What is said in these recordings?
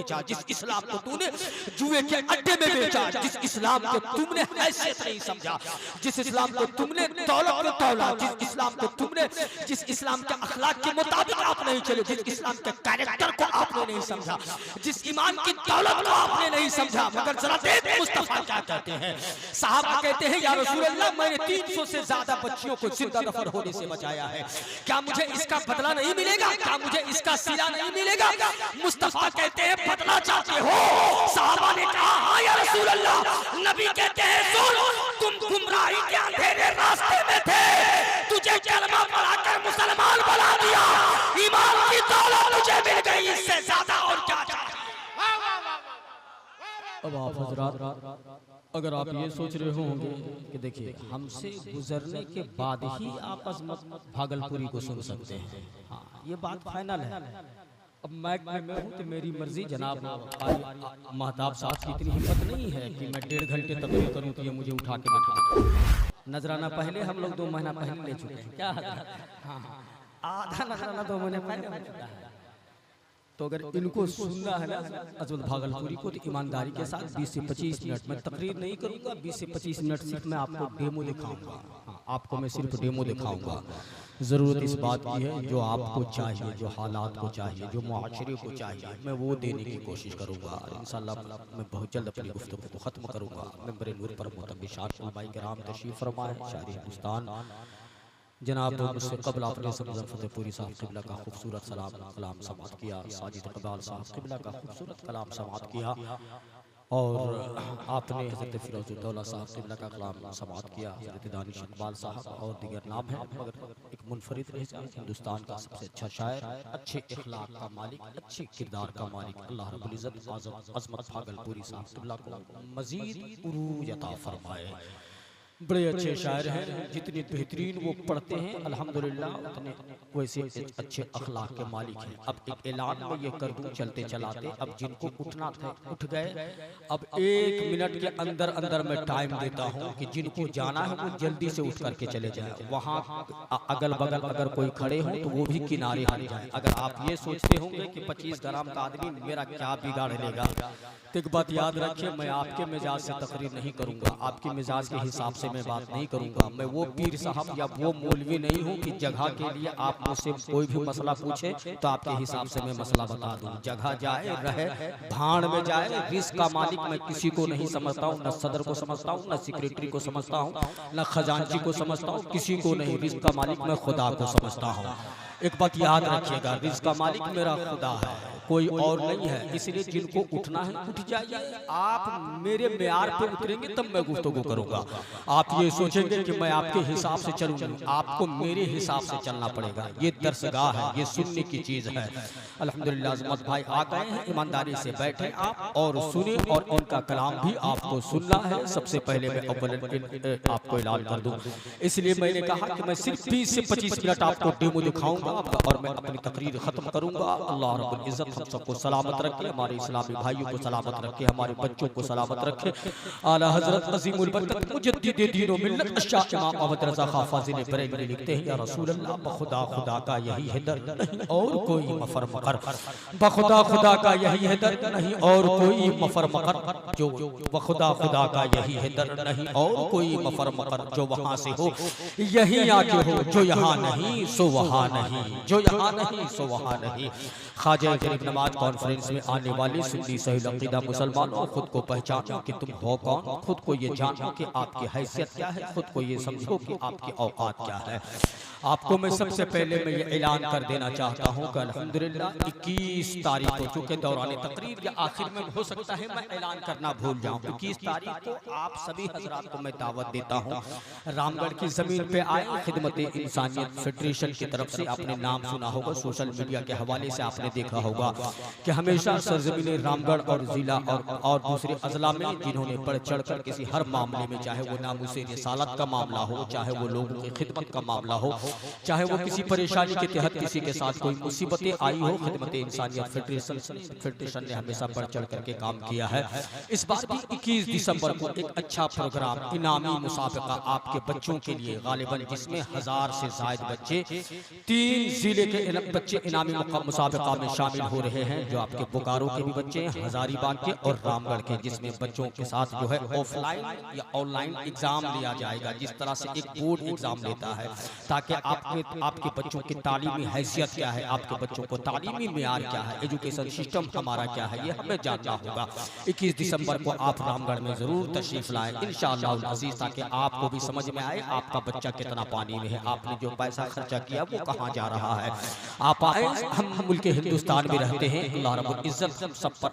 बेचा, जिस इस्लाम को तूने जुए के अड्डे में बेचा, जिस इस्लाम को तुमने हैसियत नहीं समझा, जिस इस्लाम को तुमने दौलत को तौला, जिस इस्लाम के अखलाक के मुताबिक आप नहीं चले, जिस इस्लाम के कैरेक्टर को आपने नहीं समझा, जिस ईमान की दौलत को आपने नहीं समझा। मगर जरा देख मुस्तफा क्या कहते हैं। साहबा कहते हैं, या रसूल अल्लाह, मैंने 300 से ज्यादा बच्चियों को जिंदा दफन होने से बचाया है, क्या मुझे इसका बदला नहीं मिलेगा? क्या मुझे इसका सिला नहीं मिलेगा? मुस्तफा कहते हैं, बदला चाहते हो? साहबा ने कहा, हाँ या रसूल अल्लाह। नबी कहते हैं, सुन, तुम गुमराही के अंधेरे रास्ते में थे, तुझे कलमा पढ़ाकर मुसलमान बना दिया, ईमान की दौलत तुझे मिल गई, इससे ज्यादा और क्या चाहिए? अब आप हजरात अगर आप ये सोच रहे होंगे कि देखिए हमसे गुजरने के बाद ही आप अजमत भागलपुरी को सुन सकते हैं, हाँ ये बात फाइनल है। अब मैं हूँ तो मेरी मर्जी, जनाब महताब साहब की इतनी हिम्मत नहीं है कि मैं 1.5 घंटे तकरीर करूँ तो ये मुझे उठा के बैठा। नजराना पहले हम लोग 2 महीना पहले ले चुके हैं, क्या हाँ आधा नजराना 2 महीने पहले हो चुका है। तो अगर इनको सुनना है ना अजमत भागलपुरी को, तो ईमानदारी के साथ 20 से 25 मिनट में तकरीर नहीं करूँगा, 20 से 25 मिनट सिर्फ मैं आपको डेमो दिखाऊंगा। हाँ, आपको मैं सिर्फ डेमो दिखाऊंगा। ज़रूरत इस बात की है, जो आपको चाहिए, जो हालात को चाहिए, जो मुआशरे को चाहिए, मैं वो देने की कोशिश करूँगा। इंशाअल्लाह मैं बहुत जल्द अपनी गुफ्तगू को ख़त्म करूँगा। मेंबर नूर पर मोहतरम उलमाए किराम तशरीफ़ फरमाए, शायर हिंदुस्तान जनाब मुझसे कबल आपने समझन फतेहपुरी साहब क़िबला का खूबसूरत कलाम समाअत किया, साजिद इकबाल साहब क़िबला का खूबसूरत कलाम समाअत किया, और आपने हज़रत फ़िरोज़ुद्दौला साहब क़िबला का कलाम समाअत किया, हज़रत दानिश इकबाल साहब और दीगर नाम हैं, मगर एक मुनफरिद हिंदुस्तान का सबसे अच्छा शायर, अच्छे इखलाक का मालिक, अच्छे किरदार का मालिक अल्लाह रब्बुल इज़्ज़त अज़मत भागलपुरी साहब क़िबला को मज़ीद उरूज अता फरमाए। बड़े अच्छे शायर हैं, जितने बेहतरीन वो पढ़ते हैं अल्हम्दुलिल्लाह उतने वैसे अच्छे अखलाक के मालिक हैं। अब एक ऐलान में ये कर दूं चलते चलाते, अब जिनको उठना था उठ गए। अब 1 मिनट के अंदर अंदर मैं टाइम देता हूं कि जिनको जाना है वो जल्दी से उठ करके चले जाए। वहाँ अगल बगल अगर कोई खड़े हों तो वो भी किनारे हट जाए। अगर आप ये सोचते होंगे कि 25 ग्राम का आदमी मेरा क्या बिगाड़ लेगा, तो एक बात याद रखिए, मैं आपके मिजाज से तकरीर नहीं करूँगा, आपके मिजाज के हिसाब से मैं बात नहीं करूंगा। मैं वो पीर साहब या वो मौलवी नहीं हूँ कि जगह के लिए आप मुझसे कोई भी मसला पूछे तो आपके हिसाब से मैं मसला बता दूं। जगह जाए रहे, भाड़ में जाए, रिस्क का मालिक मैं किसी को नहीं समझता हूँ, न सदर को समझता हूँ, न सेक्रेटरी को समझता हूँ, न खजांची को समझता हूँ, किसी को नहीं। रिस्क का मालिक मैं खुदा को समझता हूँ। एक बात याद रखिएगा, रिज़्क़ का मालिक मेरा खुदा है, कोई और नहीं है। इसलिए जिनको उठना है उठ जाइए। आप मेरे मेयार पे उतरेंगे तब मैं गुफ्तगू करूंगा। आप ये सोचेंगे कि मैं आपके हिसाब से चलूंगा, आपको मेरे हिसाब से चलना पड़ेगा। ये दरसगाह है, ये सुनने की चीज है। अल्हम्दुलिल्लाह अज़मत भाई आ गए हैं, ईमानदारी से बैठे आप और सुने, और उनका कलाम भी आपको सुनना है। सबसे पहले मैं आपको ऐलान कर दूं, इसलिए मैंने कहा कि मैं सिर्फ 20 से 25 मिनट आपको डेमो दिखाऊंगा और मैं अपनी तकरीर खत्म करूंगा। अल्लाह रब्बुल इज़्ज़त हम सबको सलामत रखे, हमारे इस्लामी भाइयों को सलामत रखे, हमारे बच्चों को सलामत रखे। आला हज़रत अज़ीमुल बरकत मुजद्दिद दीन व मिल्लत शाह इमाम अहमद रज़ा खां फाज़िल बरेलवी लिखते हैं, या रसूल अल्लाह बखुदा खुदा का यही है दर्द, नहीं और कोई मफर मकर। बखुदा खुदा का यही है दर्द, नहीं और कोई मफर मकर। जो बखुदा खुदा का यही है दर्द, नहीं और कोई मफर मकर। जो वहाँ से हो यहीं आके हो, जो यहाँ नहीं सो वहाँ नहीं, जो यहाँ नहीं सो वहाँ नहीं। ख्वाजा गरीब नवाज कॉन्फ्रेंस में आने वाले सुन्नी सही अकीदा मुसलमानों, खुद को पहचानो कि तुम हो कौन, खुद को ये जानो कि आपकी हैसियत क्या है, खुद को ये समझो कि आपकी औकात क्या है। आपको मैं सबसे पहले मैं ये ऐलान कर देना चाहता हूँ कि अल्हम्दुलिल्लाह 21 तारीख को, चूँकि दौरान तकरीर के आखिर में हो सकता है मैं ऐलान करना भूल जाऊँ, 21 तारीख को आप सभी हजरात को मैं दावत देता हूँ, रामगढ़ की ज़मीन पे आए। खिदमत इंसानियत फेडरेशन की तरफ से आपने नाम सुना होगा, सोशल मीडिया के हवाले से आपने देखा होगा कि हमेशा सरजमीन रामगढ़ और जिला और दूसरे अजला में जिन्होंने बढ़ चढ़ कर किसी हर मामले में, चाहे वो नामुसे रिसालत का मामला हो, चाहे वो लोगों की खिदमत का मामला हो, चाहे वो किसी परेशानी के तहत किसी के साथ कोई मुसीबतें आई हो, खिदमत इंसानियत फेडरेशन ने हमेशा बढ़ चढ़ करके काम किया है। इस बार भी 21 दिसंबर को एक अच्छा प्रोग्राम, इनामी मुसाबका आपके बच्चों के लिए गालिबन, जिसमें 1000 से ज़ायद बच्चे, 3 जिले के बच्चे इनामी मुसाबका में शामिल हो रहे हैं जो आपके बोकारो के भी बच्चे हैं, हजारीबाग के और रामगढ़ के, जिसमें बच्चों के साथ जो है ऑफलाइन या ऑनलाइन एग्जाम लिया जाएगा, जिस तरह से एक बोर्ड एग्जाम लेता है, ताकि आपके बच्चों की तालीमी हैसियत क्या है, आपके बच्चों को तालीमी मेयार क्या है, एजुकेशन सिस्टम हमारा क्या है, ये हमें जानना होगा। 21 दिसंबर को आप रामगढ़ में जरूर तशरीफ लाएं इंशाअल्लाह अज़ीज़, ताकि आपको भी समझ में आए आपका बच्चा कितना पानी में है, आपने जो पैसा खर्चा किया वो कहाँ जा रहा है। आप आए, हम मुल्क हिंदुस्तान में रहते हैं, अल्लाह रब्बुल इज्जत सब पर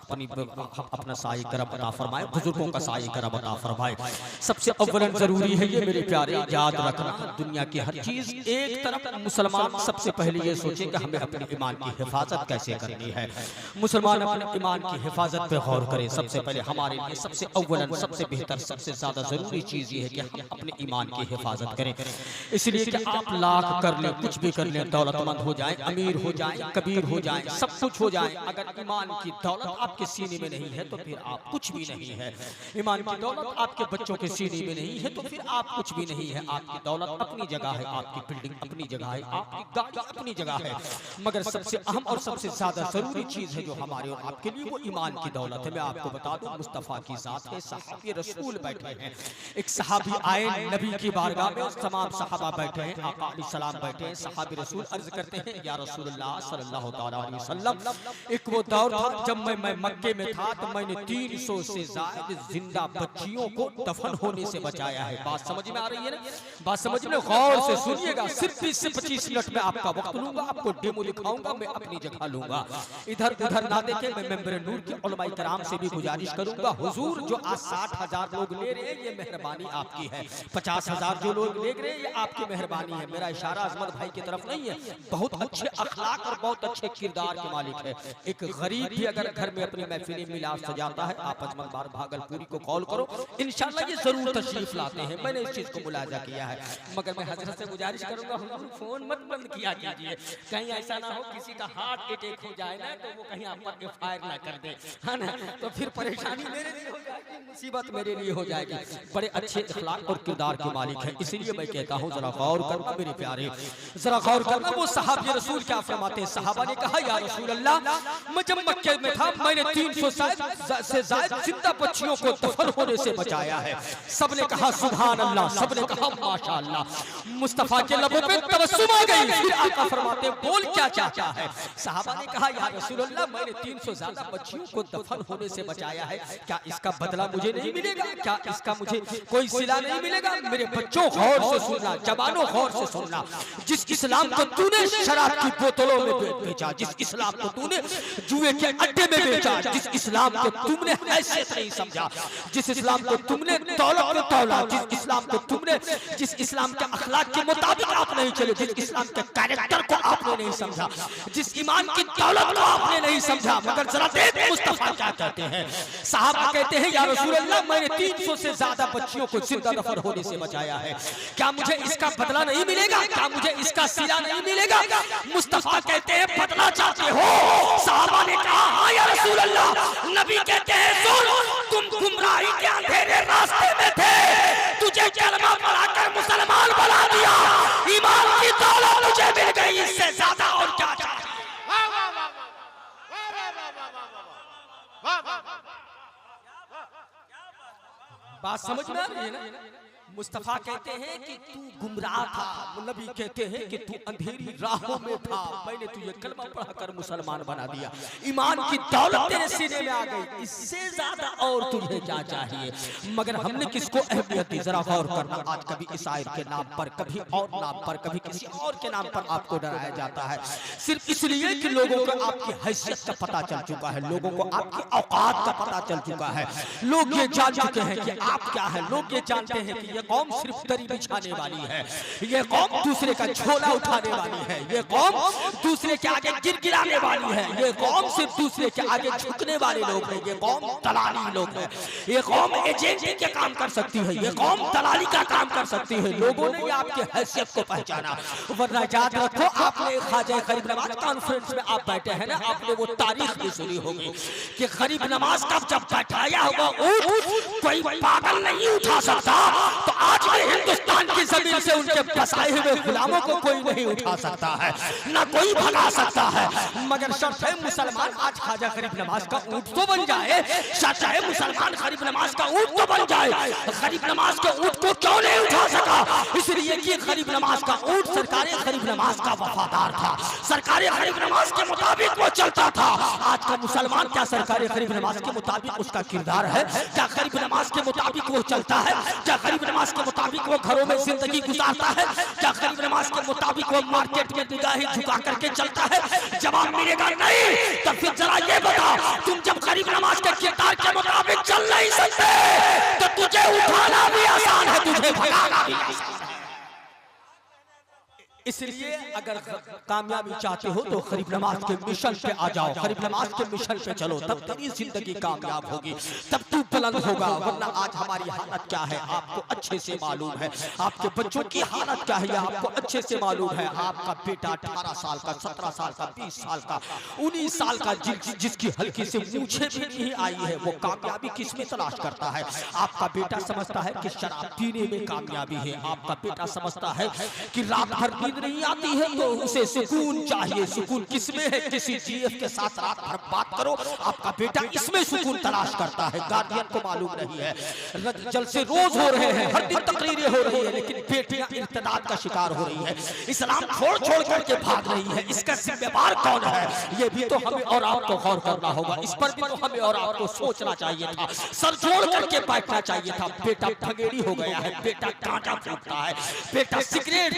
अपना साए करम अता फरमाए, बुजुर्गों का साए करम अता फरमाए। सबसे अव्वलन जरूरी है ये मेरे प्यारे, याद रखना दुनिया की हर चीज एक तरफ, मुसलमान सबसे पहले ये सोचे कि हमें अपने ईमान की हिफाजत कैसे करनी है। मुसलमान अपने ईमान की हिफाजत पे गौर करें। सबसे पहले हमारे लिए सबसे अव्वलन, सबसे बेहतर, सबसे ज्यादा जरूरी चीज ये है कि हम अपने ईमान की हिफाजत करें। इसलिए कि आप लाख कर लें, कुछ भी कर लें, दौलतमंद हो जाए, अमीर हो जाए, कबीर हो जाए, सब कुछ हो जाए, अगर ईमान की दौलत आपके सीने में नहीं है तो फिर आप कुछ भी नहीं है। ईमान की दौलत आपके बच्चों के सीने में नहीं है तो फिर आप कुछ भी नहीं है। आपकी दौलत अपनी जगह है, आपकी बिल्डिंग अपनी जगह है, आपकी गाड़ी अपनी जगह है, मगर सबसे अहम और सबसे ज्यादा जरूरी चीज है जो हमारे और आपके लिए, वो ईमान की दौलत है। मैं आपको बता दूं, मुस्तफा की जात है, सहाबी रसूल बैठे हैं। एक सहाबी आए नबी की बारगाह में, तमाम सहाबा बैठे हैं, आका अलैहिस्सलाम बैठे हैं। सहाबी रसूल अर्ज करते हैं, या रसूलुल्लाह सल्लल्लाहु अलैहि वसल्लम, एक वो दौर था जब मैं मक्के में था तो मैंने 300 से ज्यादा जिंदा बच्चियों को दफन होने से बचाया है। बात समझ में आ रही है ना? बात समझ में, गौर से सुनिएगा। सिर्फ 20 से 25 मिनट में आपका वक्त लूंगा, आपको डेमो दिखाऊंगा, मैं अपनी जगह लूंगा, इधर उधर ना देखे। मैं मेंबर नूर की उलमाए कराम से भी गुजारिश करूंगा, हुजूर जो आज 60,000 लोग ले रहे हैं ये मेहरबानी आपकी है, 50,000 जो लोग ले रहे हैं ये आपकी मेहरबानी है। मेरा इशारा अजमत भाई की तरफ नहीं है, बहुत अच्छे अखलाक और बहुत अच्छे किरदार के मालिक है। एक गरीब भी अगर घर में अपनी महफिल मिलाद सजाता है, आप अजमत बार भागलपुरी को कॉल करो, इंशाल्लाह ये जरूर तशरीफ लाते हैं। मैंने इस चीज को मुलाजा किया है, मगर मैं हजरत से गुजारिश करूंगा, हुजूर फोन मत बंद किया कीजिए, कहीं ऐसा ना हो किसी का हार्ट अटैक हो जाए ना तो वो कहीं आप पर फायर ना कर दे, है ना, तो फिर परेशानी मेरे लिए हो जाएगी, मुसीबत मेरे लिए हो जाएगी। बड़े अच्छे अखलाक और किरदार के मालिक हैं, इसलिए मैं कहता हूँ जरा गौर करना मेरे प्यारे, जरा गौर करना। वो सहाबी रसूल क्या फरमाते हैं? सहाबा ने कहा, या रसूल अल्लाह, मैं जब मक्के में था मैंने 300 से ज्यादा जिंदा बच्चियों को दफन होने से बचाया है। सबने कहा सुभान अल्लाह, सबने कहा माशाअल्लाह। मुस्तफा के लबों पे तबस्सुम आ गई। फिर आका फरमाते हैं, बोल क्या चाहता है? सहाबा ने कहा, या रसूल अल्लाह, मैंने 300 ज्यादा बच्चियों को दफन होने से बचाया है, क्या इसका बदला मुझे नहीं मिलेगा? क्या इसका मुझे कोई सिला नहीं मिलेगा? मेरे बच्चों गौर से सुनना, जवानों गौर से सुनना, जिस इस्लाम को तूने शराब की बोतलों में बेचा, जिस इस्लाम को तूने जुए के अड्डे में बेचा, जिस इस्लाम को तुमने हैसियत नहीं समझा, जिस इस्लाम को तुमने दौलत में तौला, जिस इस्लाम को तुमने, जिस इस्लाम के अखलाक के मुताबिक आप नहीं चले, जिस इस्लाम के कैरेक्टर को आपने नहीं समझा, जिस ईमान की दौलत को आपने नहीं समझा, मगर जरा देख मुस्तफा क्या कहते हैं। साहबा कहते हैं, या रसूल अल्लाह, मैंने 300 से ज्यादा बच्चियों को जिंदा दफन होने से बचाया है, क्या मुझे इसका बदला नहीं मिलेगा? क्या मुझे इसका सिला नहीं मिलेगा? मुस्तफा कहते हैं, बदला चाहते हो? साहबा ने कहा, हाँ या रसूल अल्लाह। नबी कहते हैं, सुन, तुम गुमराही के अंधेरे रास्ते में थे, तुझे कलमा पढ़ाकर मुसलमान बना दिया, ईमान की दौलत तुझे मिल गई, इससे ज्यादा और क्या चाहिए? बात समझ में आ रही है ना? मुस्तफा कहते हैं कि तू गुमराह था, नबी कहते हैं कि तू अंधेरी राहों में था, मैंने तुझे कलमा पढ़ाकर मुसलमान बना दिया, ईमान की दौलत तेरे सीने में आ गई, इससे ज्यादा और तुझे क्या चाहिए? मगर हमने किसको अहमियत दी? जरा गौर करना। आज कभी ईसाई के नाम पर, कभी और नाम पर, कभी किसी और के नाम पर आपको डराया जाता है, सिर्फ इसलिए कि लोगों को आपकी हैसियत का पता चल चुका है, लोगों को आपकी औकात का पता चल चुका है, लोग ये जान चुके हैं कि आप क्या है, लोग ये जानते हैं कि कौम सिर्फ दरी बिछाने वाली है, ये कौम दूसरे का झोला उठाने वाली है, ये कौम दूसरे के आगे गिड़गिड़ाने वाली है, ये कौम सिर्फ दूसरे के आगे झुकने वाले लोग हैं, ये कौम दलाली लोग हैं, ये कौम एजेंटी के काम कर सकती है, ये कौम दलाली का काम कर सकती है। लोगों ने आपकी हैसियत को पहचाना, वरना याद रखो, आपने ख्वाजा गरीब नवाज कॉन्फ्रेंस में आप बैठे हैं ना, आपने वो तारीख भी सुनी होगी कि गरीब नवाज का जब बैठाया होगा कोई पागल नहीं उठा सकता, तो आज भी हिंदुस्तान की जमीन से उनके बसाए हुए गुलामों को कोई नहीं उठा सकता है, ना कोई भगा सकता है। मगर शर्त है मुसलमान आज ख्वाजा गरीब नवाज का ऊंट तो बन जाए, शर्त है मुसलमान गरीब नवाज का ऊंट तो बन जाए। गरीब नवाज के ऊंट को क्यों नहीं उठा सका? इसलिए कि गरीब नवाज का ऊंट सरकार गरीब नवाज का वफादार था, सरकार गरीब नवाज के मुताबिक वो चलता था। आज का मुसलमान क्या सरकार गरीब नवाज के मुताबिक उसका किरदार है? क्या गरीब नवाज के मुताबिक वो चलता है? क्या गरीब नवाज के मुताबिक वो घरों में जिंदगी गुजारता है? क्या गरीब नवाज के मुताबिक वो मार्केट में निगाहें झुका करके चलता है? जवाब मिलेगा नहीं। तो फिर जरा ये बता, तुम जब गरीब नवाज के किरदार के मुताबिक चल नहीं सकते तो तुझे उठाना भी आसान है, तुझे भगाना भी आसान है। इसलिए अगर कामयाबी चाहते हो तो गरीब नवाज के मिशन पे आ जाओ, गरीब नवाज के मिशन पे चलो, तब तेरी जिंदगी कामयाब होगी, तब तू बुलंद होगा। वरना आज हमारी हालत क्या है आपको अच्छे से मालूम है, आपके बच्चों की हालत क्या है आपको अच्छे से मालूम है। आपका बेटा 18 साल का, 17 साल का, 20 साल का, 19 साल का, जिसकी हल्की से मूछें भी नहीं आई है, वो कामयाबी किस में तलाश करता है? आपका बेटा समझता है कि शराब पीने में कामयाबी है, आपका बेटा समझता है कि रात भर नहीं आती है तो उसे सुकून चाहिए। सुकून किसमें है? किसी जीएफ के साथ रात भर बात करो, आपका बेटा इसमें सुकून तलाश करता है। गार्डियन को मालूम नहीं है, जलसे रोज हो रहे हैं, हर दिन तकरीरें हो रही है, लेकिन बेटियां इर्तिदाद का शिकार हो रही है, इस्लाम छोड़ छोड़ करके भाग रही है। इसका जिम्मेदार कौन है? ये भी तो हमें और आपको गौर करना होगा, इस पर भी तो हमें और आपको सोचना चाहिए था, सर जोड़ करके बैठना चाहिए था। बेटा भगेड़ी हो गया है, बेटा कांटा फूटता है, बेटा सिगरेट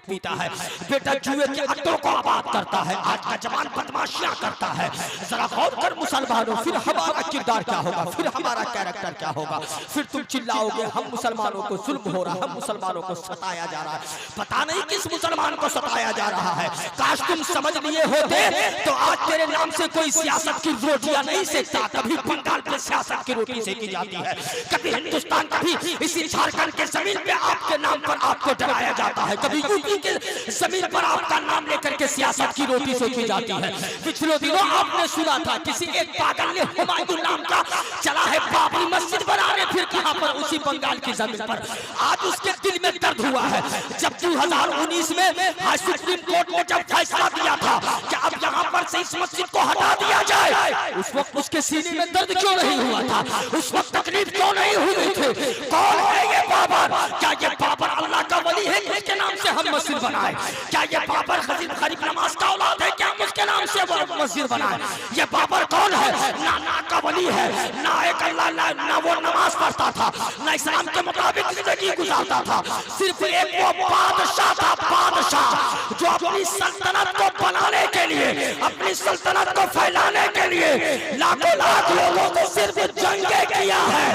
पीता है, बेटा जुए के अड्डों को आबाद करता है, आज का जवान बदमाशियां करता है। जरा गौर कर मुसलमानों, फिर हमारा किरदार क्या होगा, फिर हमारा कैरेक्टर क्या होगा? फिर तुम चिल्लाओगे हम मुसलमानों को जुल्म हो रहा है, हम मुसलमानों को सताया जा रहा है। पता नहीं किस मुसलमान को सताया जा रहा है। काश तुम समझ लिए होते तो आज तेरे नाम से कोई सियासत की रोटियां नहीं सेकता। कभी बंगाल पे सियासत की रोटी सेकी जाती है, कभी हिंदुस्तान, कभी इसी झारखंड के जमीन पे आपके नाम पर आपको डराया जाता है, कभी यूपी के जमीन पर आपका नाम लेकर के सियासत की रोटी सेकी जाती है। पिछले दिनों आपने सुना था किसी एक पागल ने हुमायूं नाम का चला है बाबरी मस्जिद बनाने, फिर कहां पर? उसी बंगाल की जमीन पर। आज उसके दिल में दर्द हुआ है जब 2019 में सुप्रीम कोर्ट ने जब फैसला दिया था कि अब यहाँ पर से इस मस्जिद को हटा दिया जाए, उस वक्त उसके सीने में दर्द क्यों नहीं हुआ था? उस वक्त तकलीफ क्यों नहीं हुई थी? कौन है ये बाबर? क्या ये बाबर अल्लाह का वली है जिसके नाम से हम मस्जिद बनाए? क्या ये बाबर गरीब नवाज का औलाद है? क्या उसके नाम से वो मस्जिद बनाए? ये बाबर कौन है? ना ना का वली है, ना एक अल्लाह, ना वो नमाज पढ़ता था, ना इस्लाम के मुताबिक जिंदगी गुजारता था। सिर्फ एक वो बादशाह था, बादशाह जो अपनी सल्तनत को बनाने के लिए, अपनी सल्तनत को फैलाने के लिए लाखों लाख लोगों को सिर्फ जंगे किया है।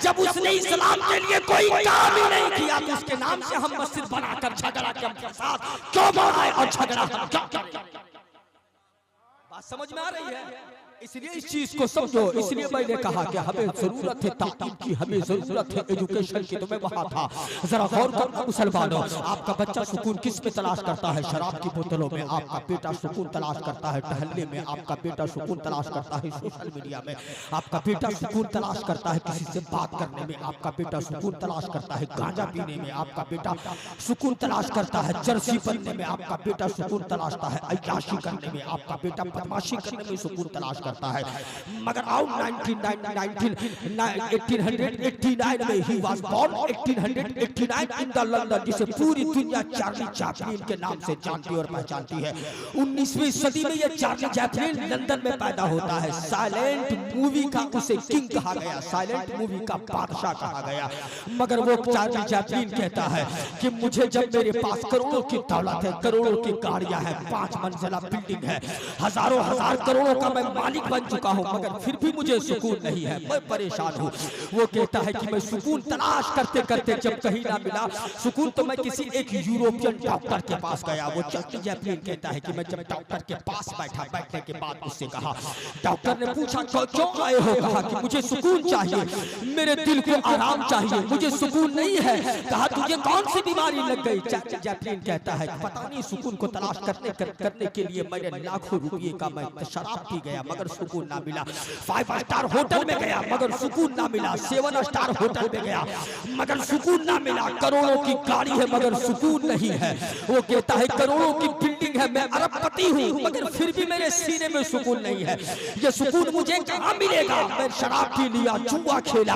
जब उसने इस्लाम के लिए कोई काम ही नहीं किया तो उसके नाम से हम मस्जिद बनाकर झगड़ा के साथ क्यों बनाए और झगड़ा हम क्या करें? बात समझ में आ रही है? इसलिए इस चीज को समझो। इसलिए मैंने कहा कि हमें जरूरत है तालीम की, हमें जरूरत है एजुकेशन की। तो मैं वहां था, जरा गौर करना मुसलमानों, आपका बच्चा सुकून किस में तलाश करता है? शराब की बोतलों में। आपका बेटा सुकून तलाश करता है टहलने में, आपका बेटा सुकून तलाश करता है सोशल मीडिया में, आपका बेटा सुकून तलाश करता है किसी से बात करने में, आपका बेटा सुकून तलाश करता है गांजा पीने में, आपका बेटा सुकून तलाश करता है जर्सी बनने में, आपका बेटा सुकून तलाशता है अय्याशी करने में, आपका बेटा बदमाशी करने में सुकून तलाश करता है। मगर आओ 1889 में he was born, 1889 in the London, जिसे पूरी दुनिया चार्ली चैपलिन के नाम से जानती और पहचानती है। 19वीं सदी में ये चार्ली चैपलिन लंदन में पैदा होता है। साइलेंट मूवी का उसे किंग कहा गया, साइलेंट मूवी का बादशाह कहा गया। मगर वो चार्ली चैपलिन कहता है कि मुझे जब मेरे पास करोड़ों की दौलत है, करोड़ों की गाड़ियां हैं, 5 मंजिला बिल्डिंग है, हजारों हजार करोड़ों का मैं मालिक बन चुका हूं, मगर फिर भी मुझे सुकून नहीं है, मैं परेशान हूं। वो कहता है कि मैं सुकून तलाश करते करते जब कहीं ना मिला सुकून तो मैं किसी एक यूरोपियन डॉक्टर के पास गया। वो चार्ली चैपलिन कहता है कि मैं जब डॉक्टर के पास बैठा, बैठने के बाद उससे कहा, डॉक्टर ने पूछा क्यों आए हो? कहा कि मुझे सुकून चाहिए, मेरे दिल को आराम चाहिए, मुझे सुकून नहीं है। कहा तुझे कौन सी बीमारी लग गई? चार्ली चैपलिन कहता है पता नहीं, सुकून को तलाश करने के लिए मैंने लाखों रुपये का मैं शराब पी गया, मगर सुकून ना मिला। 5 स्टार होटल में गया मगर सुकून ना मिला। 7 स्टार होटल में गया मगर सुकून ना मिला। करोड़ों की गाड़ी है मगर सुकून नहीं है। वो कहता है करोड़ों की बिल्डिंग है, मैं अरबपति हूँ मगर फिर भी मेरे सीने में सुकून नहीं है। ये सुकून मुझे कहाँ मिलेगा? मैं शराब पी लिया, जुआ खेला,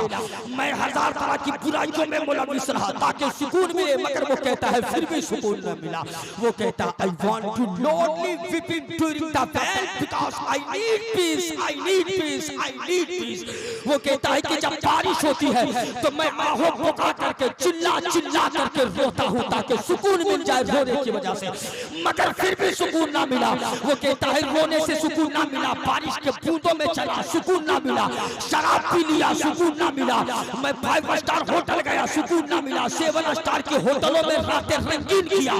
मैं 1000 तरह की बुराइयों में मुलविस रहा ताकि सुकून मिले, मगर वो कहता है फिर भी सुकून न मिला। वो कहता I want to lonely weeping during the bell because I need peace, I need peace, I need peace। वो कहता है कि जब बारिश होती है तो मैं आहो पुकार करके चिल्ला चिल्ला करके रोता हूँ ताकि सुकून मिल जाए रोने की वजह से, मगर फिर भी सुकून ना मिला। वो कहता है रोने से सुकून ना मिला, बारिश के बूंदों में चला सुकून ना मिला, शराब पी लिया सुकून ना मिला, मैं 5 स्टार होटल गया सुकून ना मिला, 7 स्टार के होटलों में रातें रंगीन किया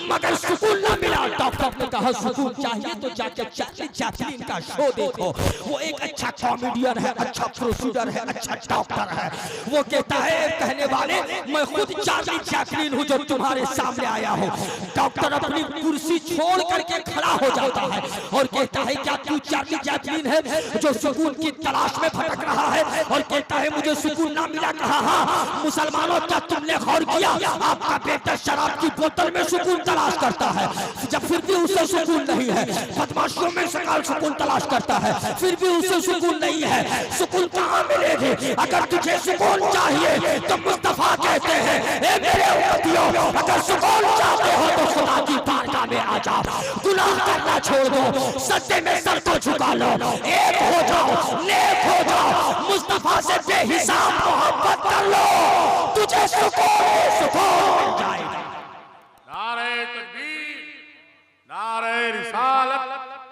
मगर सुकून ना मिला। डॉक्टर ने कहा सुकून चाहिए तो जाके चार्ली चैपलिन का शो देखो, वो एक अच्छा कॉमेडियन है, अच्छा प्रोसीजर है, अच्छा डॉक्टर है। वो कहता है कहने वाले मैं खुद चार्ली चैपलिन हूँ जो तुम्हारे सामने आया हूँ। डॉक्टर अपनी कुर्सी छोड़ करके खड़ा हो जाता है और कहता है क्या तू चार्ली चैपलिन है जो सुकून की तलाश में भटक रहा है? और कहता है मुझे सुकून ना मिला। कहा हाँ मुसलमानों क्या तुमने गौर किया आपका बेटा शराब की बोतल में सुकून तलाश करता है, जब फिर भी उसे सुकून नहीं है। बदमाशियों में सकाल सुकून तलाश करता है फिर भी उसे सुकून नहीं है। सुकून कहाँ मिलेगी? अगर तुझे सुकून चाहिए तो मुस्तफा कहते हैं ए मेरे उम्मतियों अगर सुकून चाहते हो तो खुदा की बारगाह में आ जाओ, गुनाह करना छोड़ दो, सत्य में सर को झुका लो, एक हो जाओ, नेक हो जाओ, मुस्तफा से बेहिसाब मोहब्बत कर लो, तुझे सुकून मिल जाएगा। नारे तकबीर, नारे रिसालत,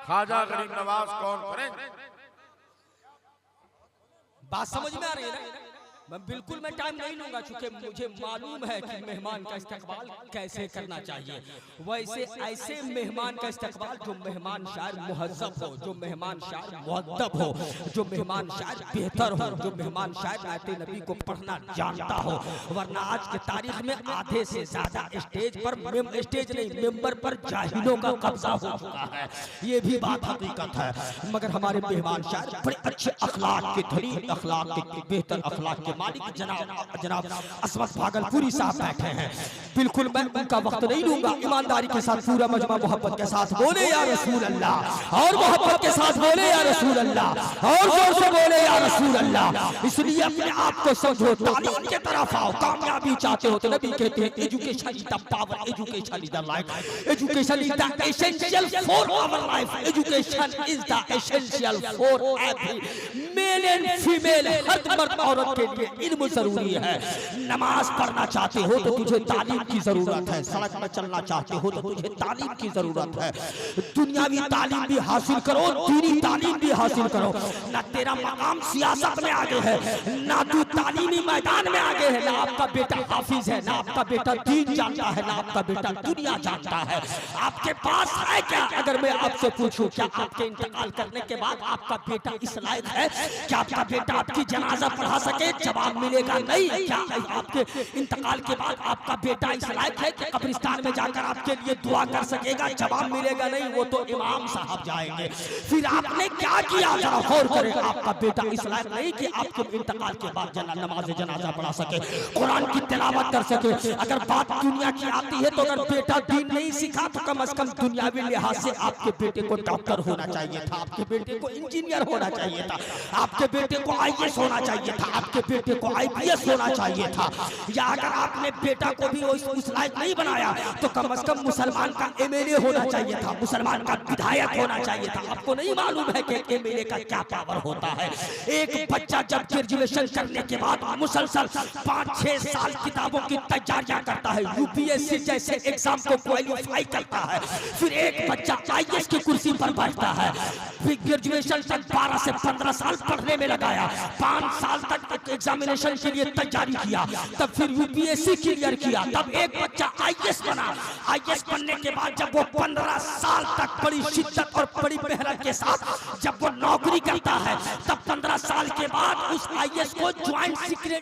ख्वाजा गरीब नवाज कॉन्फ्रेंस। बात समझ में आ रही है ना? मैं बिल्कुल मैं टाइम नहीं लूंगा क्योंकि मुझे मालूम है कि मेहमान का इस्तकबाल कैसे करना चाहिए। वैसे ऐसे मेहमान का इस्तकबाल जो मेहमान शायर मुहज्जब हो, जो मेहमान शायर मुअद्दब हो, जो मेहमान शायर बेहतर हो, जो मेहमान शायर आयत नबी को पढ़ना जानता हो। वरना आज के तारीख में आधे से ज्यादा स्टेज पर स्टेज नहीं मेंबर पर जाहिलों का कब्जा हो चुका है, ये भी बात हकीकत है। मगर हमारे मेहमान शायर बड़े अच्छे अखलाक के धनी, अखलाक के बेहतर अखलाक के मालिक जनाब असमत भागलपुरी साहब बैठे हैं। बिल्कुल मैं उनका वक्त नहीं लूंगा, ईमानदारी के साथ पूरा मजमा मोहब्बत के साथ बोले या रसूल अल्लाह, और मोहब्बत के साथ बोले या रसूल अल्लाह, और जोर से बोले या रसूल अल्लाह। इसलिए अपने आप को समझो, तालीम के तरफ आओ। कामयाबी चाहते हो तो नबी कहते हैं education is the power, education is the life, education is the essential for our life, education is the essential for every male and female, हर मर्द औरत के लिए इल्म जरूरी है। नमाज पढ़ना चाहते हो तो तुझे तालीम की जरूरत है, सड़क में चलना चाहते हो तो तुझे तालीम की जरूरत है। दुनियावी तालीम भी हासिल करो, दीनी तालीम भी हासिल करो। ना तेरा मकाम सियासत में आगे है, ना तू तालीमी मैदान में आगे है, ना आपका बेटा हाफिज है, ना आपका बेटा दीन जानता है, ना आपका बेटा दुनिया जानता है। आपके पास है क्या? अगर मैं आपसे पूछूं क्या आपके इंतकाल करने के बाद आपका बेटा इस लायक है क्या आपका बेटा आपकी जनाजा पढ़ा सके? जवाब मिलेगा नहीं। क्या आपके इंतकाल के बाद आपका बेटा इस लायक है कि कब्रिस्तान में जाकर आपके लिए दुआ कर सकेगा? जवाब मिलेगा नहीं, वो तो इमाम साहब जाएंगे। फिर आपने क्या किया? जरा गौर करें, आपका बेटा इस लायक नहीं कि आपके इंतकाल के बाद नमाज जनाजा पढ़ा सके, कुरान की तिलावत कर सके। अगर बात दुनिया की आती है तो अगर बेटा दीन नहीं सीखा तो कम से कम दुनियावी लिहाज से आपके बेटे को डॉक्टर होना चाहिए था, आपके बेटे को इंजीनियर होना चाहिए था, आपके बेटे को IAS होना चाहिए था, आपके बेटे को IPS होना चाहिए था। या अगर आपने बेटा को भी उस लायक नहीं बनाया तो कम से कम मुसलमान का MLA होना चाहिए था, मुसलमान का विधायक होना चाहिए था। आपको नहीं मालूम है कि MLA का क्या पावर होता है? एक बच्चा जब ग्रेजुएशन करने के बाद मुसलसल 5-6 साल किताबों की तैयारियां करता है, UPSC जैसे एग्जाम को क्वालिफाई करता है, फिर एक बच्चा IAS की कुर्सी पर बैठता है, फिर ग्रेजुएशन तक 12 से 15 साल पढ़ने में लगाया, 5 साल तक एग्जामिनेशन के लिए तैयारी किया, तब फिर UPSC क्लियर किया, तब एक बच्चा IAS बना। IAS बनने के बाद जब वो 15 साल तक बड़ी शिद्दत और बड़ी मेहनत के साथ जब वो नौकरी करता है, तब 15 साल के बाद उस IAS को ज्वाइंट सीक्रेट